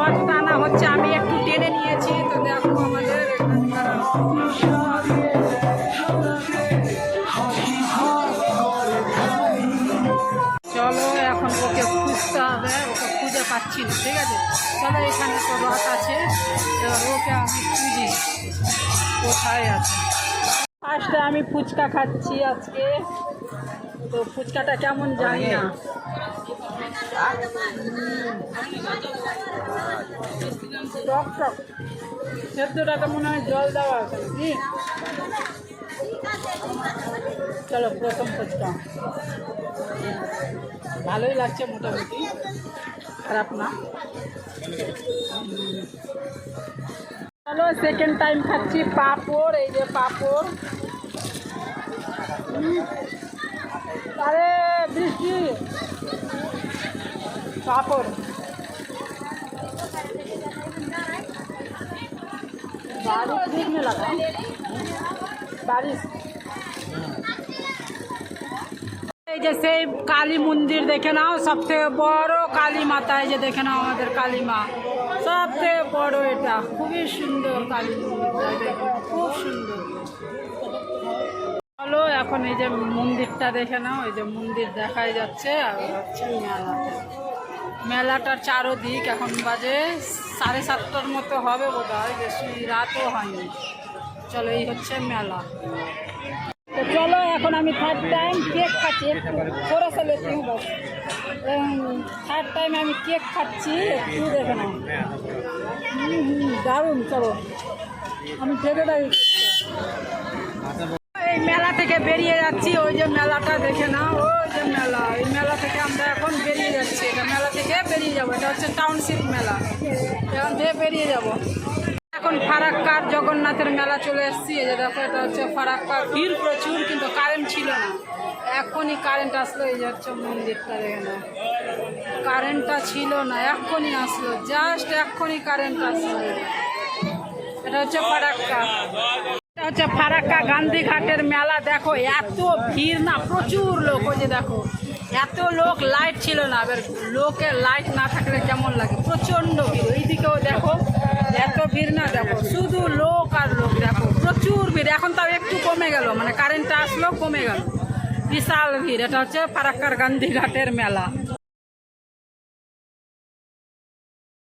রথ টানা হচ্ছে, আমি একটু টেনে নিয়েছি। তো দেখো আমাদের চলো এখন ওকে খুঁজতে হবে, ওকে খুঁজে পাচ্ছি না। ঠিক আছে, চলো এখানে তো রথ আছে, এবার ওকে আমি খুঁজি কোথায় আছে। ফার্স্টে আমি ফুচকা খাচ্ছি আজকে, তো ফুচকাটা কেমন জানি না। টক টক, সেদ্ধটাতে মনে হয় জল দেওয়া আছে কি। চলো প্রথম ফুচকা, ভালোই লাগছে মোটামুটি, খারাপ না। চলো সেকেন্ড টাইম খাচ্ছি পাঁপড়, এই যে পাঁপড়। আরে বৃষ্টি, পাঁপড় बारिश दिखने लगा, बारिश। এই যে সেই কালী মন্দির দেখে নাও, সবথেকে বড় কালী মাতা, এই যে দেখে নাও আমাদের কালী মা, সবথেকে বড়। এটা খুবই সুন্দর কালী মন্দির, খুব সুন্দর। চলো এখন এই যে মন্দিরটা দেখে নাও, এই যে মন্দির দেখাই যাচ্ছে, আর হচ্ছে মেলা। মেলাটার চারোদিক এখন বাজে 7:30টার মতো হবে বোধ হয়, বেশি রাতও হয়নি। চলো এই হচ্ছে মেলা। তো চলো এখন আমি থার্ড টাইম কেক খাচ্ছি, একটু থোড়া সা লেতি হুঁ বাস। থার্ড টাইম আমি কেক খাচ্ছি, একটু দেখে নাও। দারুণ। চলো আমি খেতে থাকি। এই মেলা থেকে বেরিয়ে যাচ্ছি, ওই যে মেলাটা দেখে নাও, ওই যে মেলা। এই মেলা থেকে আমরা এখন বেরিয়ে যাচ্ছি, এটা মেলা থেকে বেরিয়ে যাবো। এটা হচ্ছে টাউনশিপ মেলা, এখান থেকে বেরিয়ে যাব। এখন ফারাক্কার জগন্নাথের মেলা চলে এসেছি। এই যে দেখো, এটা হচ্ছে ফারাক্কা, ভিড় প্রচুর, কিন্তু কারেন্ট ছিল না, এখনই কারেন্ট আসলো। এই যে হচ্ছে মন্দিরটা দেখে নাও, কারেন্টটা ছিল না, এখনই আসলো, জাস্ট এখনই কারেন্ট আসলো। এটা হচ্ছে ফারাক্কা, এটা হচ্ছে ফারাক্কা গান্ধীঘাটের মেলা। দেখো এত ভিড় না, প্রচুর লোক। ওই যে দেখো এত লোক, লাইট ছিল না। এবার লোকের লাইট না থাকলে কেমন লাগে, প্রচণ্ড ভিড়। এইদিকেও দেখো এত ভিড় না, দেখো শুধু লোক আর লোক, দেখো প্রচুর ভিড়। এখন তাও একটু কমে গেল, মানে কারেন্টটা আসলো, কমে গেল, বিশাল ভিড়। এটা হচ্ছে ফারাক্কার গান্ধীঘাটের মেলা।